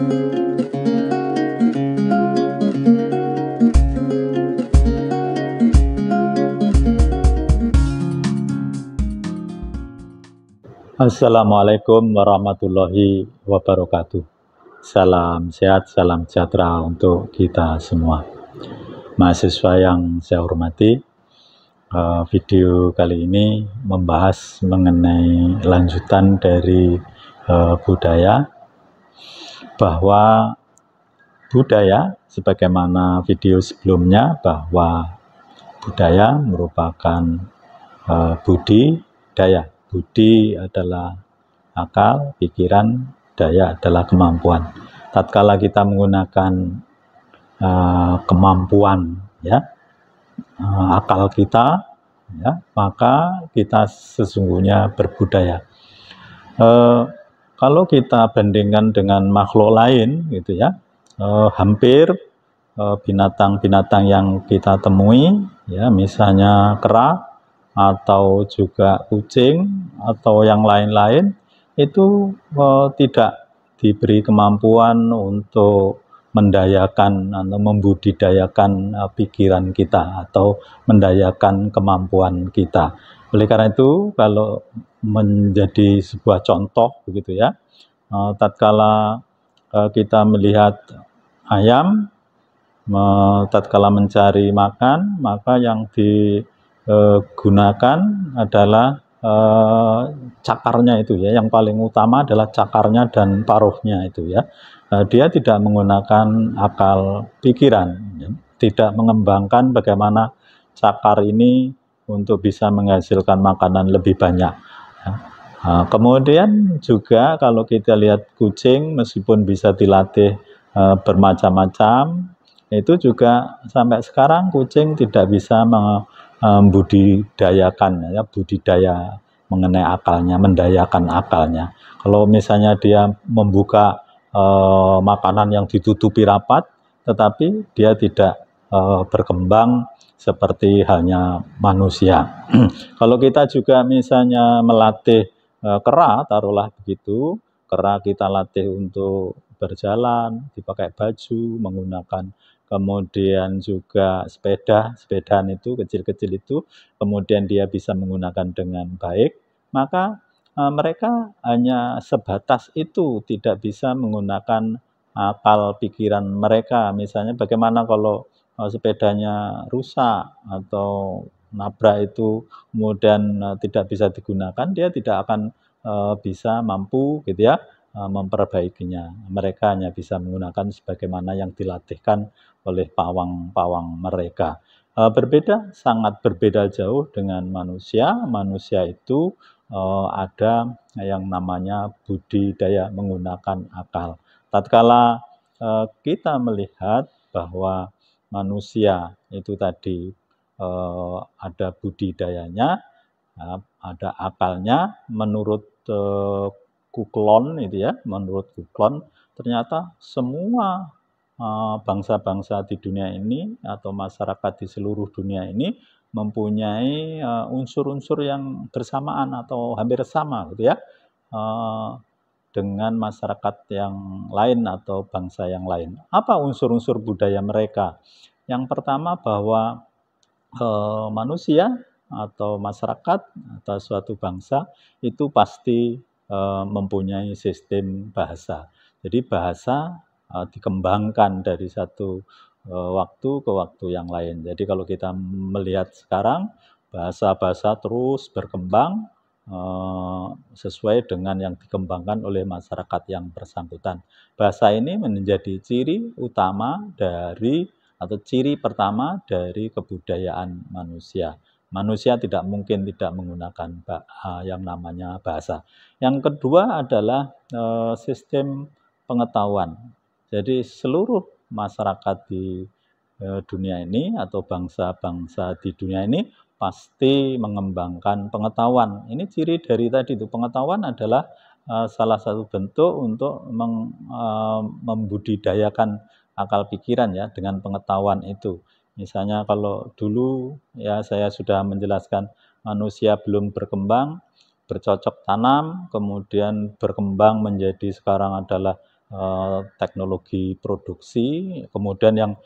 Assalamualaikum warahmatullahi wabarakatuh. Salam sehat, salam sejahtera untuk kita semua. Mahasiswa yang saya hormati, video kali ini membahas mengenai lanjutan dari budaya, bahwa budaya, sebagaimana video sebelumnya, bahwa budaya merupakan budi daya. Budi adalah akal, pikiran, daya adalah kemampuan. Tatkala kita menggunakan kemampuan, ya, akal kita, ya, maka kita sesungguhnya berbudaya. Kalau kita bandingkan dengan makhluk lain, gitu ya, hampir binatang-binatang yang kita temui, ya, misalnya kera atau juga kucing atau yang lain-lain, itu tidak diberi kemampuan untuk mendayakan atau membudidayakan pikiran kita atau mendayakan kemampuan kita. Oleh karena itu, kalau menjadi sebuah contoh begitu ya, tatkala kita melihat ayam, tatkala mencari makan, maka yang digunakan adalah cakarnya itu ya, yang paling utama adalah cakarnya dan paruhnya itu ya. Dia tidak menggunakan akal pikiran, ya, tidak mengembangkan bagaimana cakar ini untuk bisa menghasilkan makanan lebih banyak. Ya. Kemudian juga kalau kita lihat kucing, meskipun bisa dilatih bermacam-macam, itu juga sampai sekarang kucing tidak bisa membudidayakan, ya, budidaya mengenai akalnya, mendayakan akalnya. Kalau misalnya dia membuka makanan yang ditutupi rapat, tetapi dia tidak berkembang seperti halnya manusia. Kalau kita juga misalnya melatih kera, taruhlah begitu, kera kita latih untuk berjalan, dipakai baju, menggunakan, kemudian juga sepedaan itu, kecil-kecil itu, kemudian dia bisa menggunakan dengan baik, maka mereka hanya sebatas itu, tidak bisa menggunakan akal pikiran mereka. Misalnya bagaimana kalau sepedanya rusak atau nabrak itu, kemudian tidak bisa digunakan, dia tidak akan bisa mampu gitu ya memperbaikinya. Mereka hanya bisa menggunakan sebagaimana yang dilatihkan oleh pawang-pawang mereka. Berbeda, sangat berbeda jauh dengan manusia. Manusia itu ada yang namanya budidaya menggunakan akal. Tatkala kita melihat bahwa manusia itu tadi ada budidayanya, ada akalnya, menurut Kuklon itu ya, menurut Kuklon ternyata semua bangsa-bangsa di dunia ini atau masyarakat di seluruh dunia ini mempunyai unsur-unsur yang bersamaan atau hampir sama gitu ya, dengan masyarakat yang lain atau bangsa yang lain. Apa unsur-unsur budaya mereka? Yang pertama bahwa manusia atau masyarakat atau suatu bangsa itu pasti mempunyai sistem bahasa. Jadi bahasa dikembangkan dari satu waktu ke waktu yang lain. Jadi kalau kita melihat sekarang, bahasa-bahasa terus berkembang sesuai dengan yang dikembangkan oleh masyarakat yang bersangkutan. Bahasa ini menjadi ciri utama dari atau ciri pertama dari kebudayaan manusia. Manusia tidak mungkin tidak menggunakan yang namanya bahasa. Yang kedua adalah sistem pengetahuan. Jadi seluruh masyarakat di dunia ini atau bangsa-bangsa di dunia ini pasti mengembangkan pengetahuan. Ini ciri dari tadi itu, pengetahuan adalah salah satu bentuk untuk membudidayakan akal pikiran ya dengan pengetahuan itu. Misalnya kalau dulu ya saya sudah menjelaskan manusia belum berkembang, bercocok tanam, kemudian berkembang menjadi sekarang adalah teknologi produksi, kemudian yang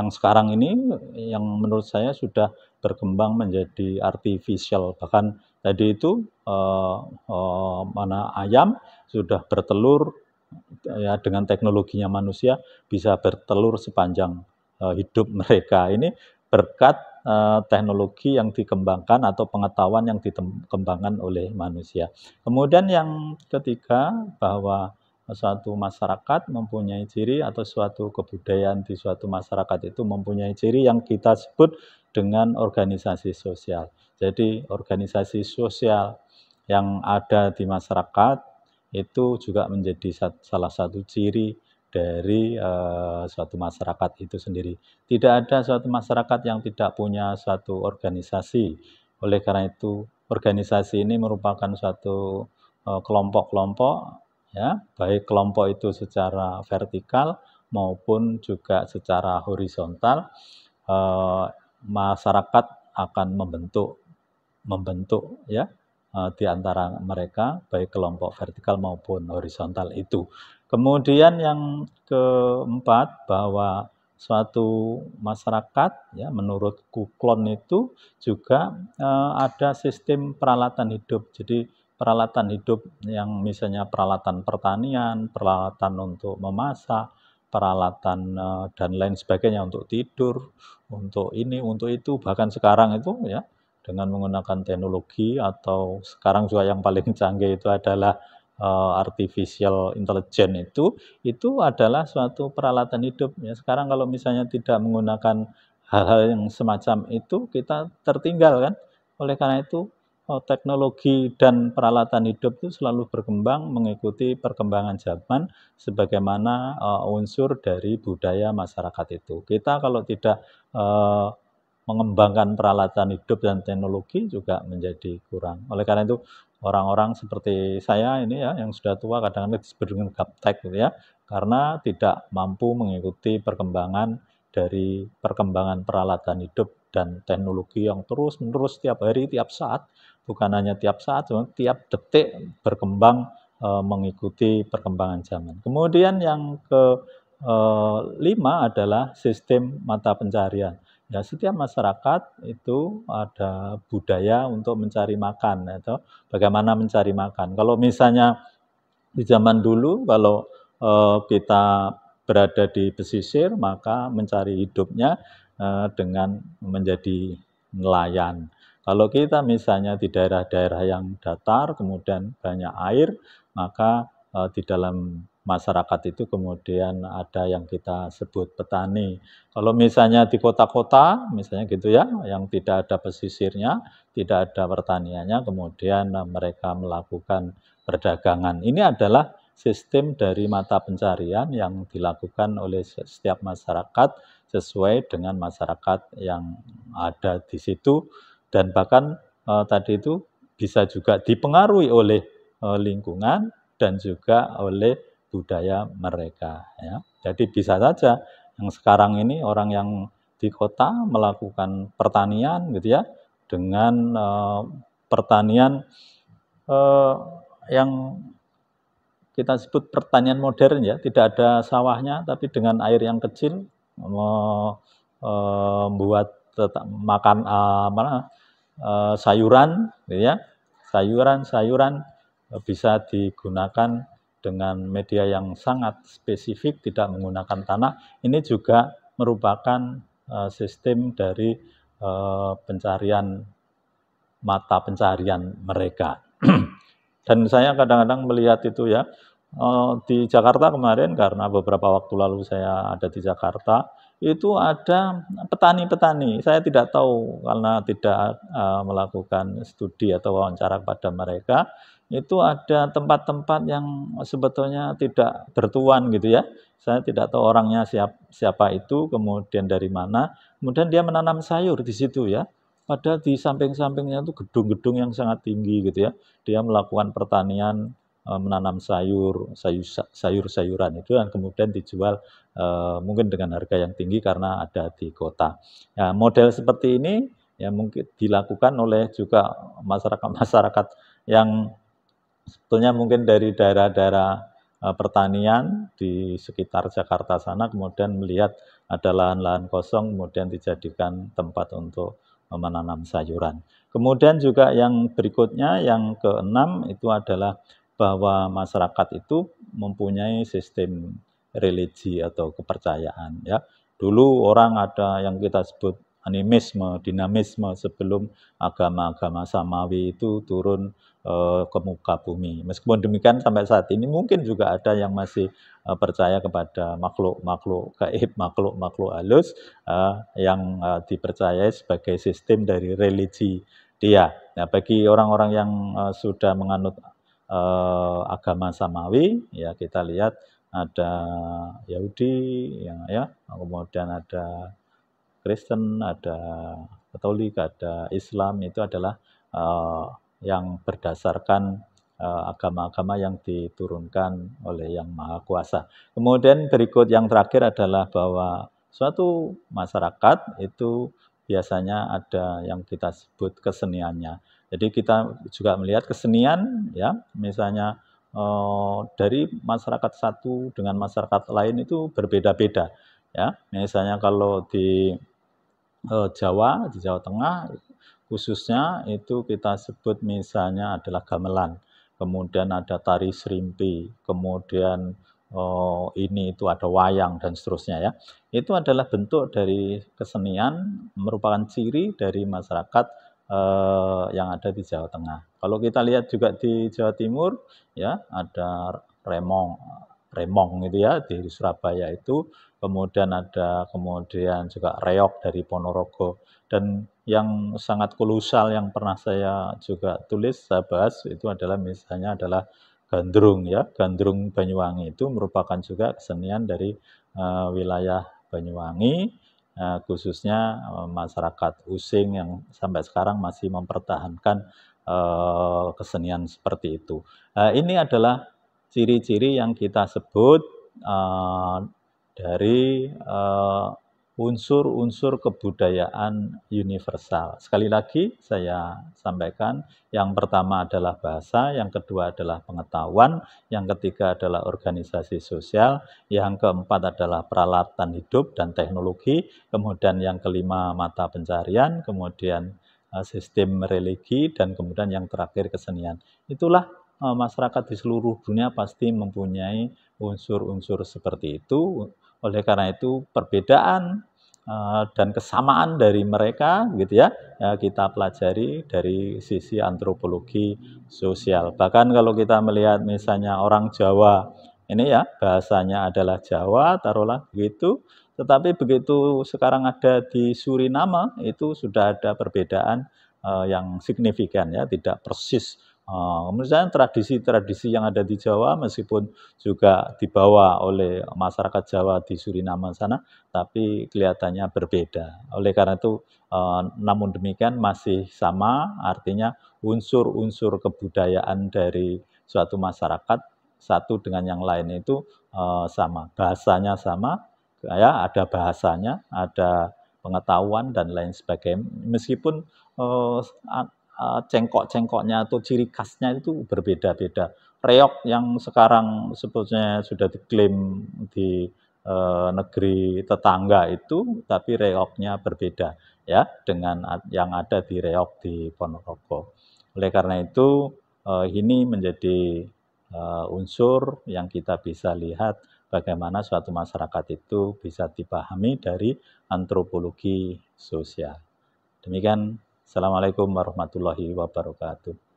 sekarang ini yang menurut saya sudah berkembang menjadi artificial. Bahkan tadi itu mana ayam sudah bertelur ya dengan teknologinya manusia bisa bertelur sepanjang hidup mereka. Ini berkat teknologi yang dikembangkan atau pengetahuan yang dikembangkan oleh manusia. Kemudian yang ketiga, bahwa suatu masyarakat mempunyai ciri atau suatu kebudayaan di suatu masyarakat itu mempunyai ciri yang kita sebut dengan organisasi sosial. Jadi organisasi sosial yang ada di masyarakat itu juga menjadi salah satu ciri dari suatu masyarakat itu sendiri. Tidak ada suatu masyarakat yang tidak punya suatu organisasi. Oleh karena itu, organisasi ini merupakan suatu kelompok-kelompok, ya, baik kelompok itu secara vertikal maupun juga secara horizontal. Masyarakat akan membentuk ya di antara mereka, baik kelompok vertikal maupun horizontal itu. Kemudian yang keempat, bahwa suatu masyarakat ya menurut Kuklon itu juga ada sistem peralatan hidup. Jadi peralatan hidup yang misalnya peralatan pertanian, peralatan untuk memasak, peralatan dan lain sebagainya untuk tidur, untuk ini, untuk itu, bahkan sekarang itu ya dengan menggunakan teknologi atau sekarang juga yang paling canggih itu adalah artificial intelligence itu adalah suatu peralatan hidup ya. Sekarang kalau misalnya tidak menggunakan hal-hal yang semacam itu kita tertinggal kan. Oleh karena itu teknologi dan peralatan hidup itu selalu berkembang mengikuti perkembangan zaman sebagaimana unsur dari budaya masyarakat itu. Kita kalau tidak mengembangkan peralatan hidup dan teknologi juga menjadi kurang. Oleh karena itu orang-orang seperti saya ini ya yang sudah tua kadang-kadang disebut dengan gaptek gitu ya, karena tidak mampu mengikuti perkembangan dari perkembangan peralatan hidup dan teknologi yang terus-menerus tiap hari, tiap saat, bukan hanya tiap saat, cuma tiap detik berkembang mengikuti perkembangan zaman. Kemudian yang kelima adalah sistem mata pencarian. Ya, setiap masyarakat itu ada budaya untuk mencari makan, atau bagaimana mencari makan. Kalau misalnya di zaman dulu, kalau kita berada di pesisir, maka mencari hidupnya dengan menjadi nelayan. Kalau kita misalnya di daerah-daerah yang datar, kemudian banyak air, maka di dalam masyarakat itu kemudian ada yang kita sebut petani. Kalau misalnya di kota-kota, misalnya gitu ya, yang tidak ada pesisirnya, tidak ada pertaniannya, kemudian mereka melakukan perdagangan. Ini adalah sistem dari mata pencarian yang dilakukan oleh setiap masyarakat sesuai dengan masyarakat yang ada di situ, dan bahkan tadi itu bisa juga dipengaruhi oleh lingkungan dan juga oleh budaya mereka ya. Jadi bisa saja yang sekarang ini orang yang di kota melakukan pertanian gitu ya, dengan pertanian yang kita sebut pertanian modern ya, tidak ada sawahnya tapi dengan air yang kecil membuat makan sayuran gitu ya. Sayuran-sayuran bisa digunakan dengan media yang sangat spesifik, tidak menggunakan tanah. Ini juga merupakan sistem dari pencarian mata pencarian mereka. Dan saya kadang-kadang melihat itu ya, di Jakarta kemarin karena beberapa waktu lalu saya ada di Jakarta, itu ada petani-petani. Saya tidak tahu karena tidak melakukan studi atau wawancara pada mereka, itu ada tempat-tempat yang sebetulnya tidak bertuan gitu ya. Saya tidak tahu orangnya siapa itu, kemudian dari mana, kemudian dia menanam sayur di situ ya. Padahal di samping-sampingnya itu gedung-gedung yang sangat tinggi gitu ya. Dia melakukan pertanian, menanam sayur-sayuran itu dan kemudian dijual mungkin dengan harga yang tinggi karena ada di kota. Nah, model seperti ini ya mungkin dilakukan oleh juga masyarakat-masyarakat yang sebetulnya mungkin dari daerah-daerah pertanian di sekitar Jakarta sana, kemudian melihat ada lahan-lahan kosong, kemudian dijadikan tempat untuk menanam sayuran. Kemudian juga yang berikutnya, yang keenam itu adalah bahwa masyarakat itu mempunyai sistem religi atau kepercayaan ya. Dulu orang ada yang kita sebut animisme, dinamisme sebelum agama-agama samawi itu turun ke muka bumi. Meskipun demikian sampai saat ini mungkin juga ada yang masih percaya kepada makhluk-makhluk gaib, makhluk-makhluk halus yang dipercayai sebagai sistem dari religi dia. Nah, bagi orang-orang yang sudah menganut agama samawi, ya kita lihat ada Yahudi, ya, kemudian ada Kristen, ada Katolik, ada Islam, itu adalah yang berdasarkan agama-agama yang diturunkan oleh Yang Maha Kuasa. Kemudian berikut yang terakhir adalah bahwa suatu masyarakat itu biasanya ada yang kita sebut keseniannya. Jadi kita juga melihat kesenian, ya, misalnya dari masyarakat satu dengan masyarakat lain itu berbeda-beda. Ya, misalnya kalau di Jawa, di Jawa Tengah khususnya itu kita sebut misalnya adalah gamelan, kemudian ada tari serimpi, kemudian ini itu ada wayang dan seterusnya ya. Itu adalah bentuk dari kesenian, merupakan ciri dari masyarakat yang ada di Jawa Tengah. Kalau kita lihat juga di Jawa Timur ya ada remong, remong itu ya di Surabaya itu, kemudian ada juga reog dari Ponorogo, dan yang sangat kolosal yang pernah saya juga tulis, saya bahas itu adalah misalnya adalah gandrung ya, gandrung Banyuwangi itu merupakan juga kesenian dari wilayah Banyuwangi, khususnya masyarakat Using yang sampai sekarang masih mempertahankan kesenian seperti itu. Ini adalah ciri-ciri yang kita sebut dari unsur-unsur kebudayaan universal. Sekali lagi saya sampaikan, yang pertama adalah bahasa, yang kedua adalah pengetahuan, yang ketiga adalah organisasi sosial, yang keempat adalah peralatan hidup dan teknologi, kemudian yang kelima mata pencarian, kemudian sistem religi, dan kemudian yang terakhir kesenian. Itulah masyarakat di seluruh dunia pasti mempunyai unsur-unsur seperti itu. Oleh karena itu perbedaan dan kesamaan dari mereka gitu ya, kita pelajari dari sisi antropologi sosial. Bahkan kalau kita melihat misalnya orang Jawa ini ya, bahasanya adalah Jawa, taruhlah begitu, tetapi begitu sekarang ada di Suriname itu sudah ada perbedaan yang signifikan ya, tidak persis. Misalnya tradisi-tradisi yang ada di Jawa meskipun juga dibawa oleh masyarakat Jawa di Suriname sana, tapi kelihatannya berbeda. Oleh karena itu, namun demikian masih sama, artinya unsur-unsur kebudayaan dari suatu masyarakat satu dengan yang lain itu sama, bahasanya sama, ya ada bahasanya, ada pengetahuan dan lain sebagainya. Meskipun cengkok-cengkoknya atau ciri khasnya itu berbeda-beda. Reog yang sekarang sebetulnya sudah diklaim di negeri tetangga itu, tapi reognya berbeda ya dengan yang ada di reog di Ponorogo. Oleh karena itu ini menjadi unsur yang kita bisa lihat bagaimana suatu masyarakat itu bisa dipahami dari antropologi sosial. Demikian, Assalamualaikum warahmatullahi wabarakatuh.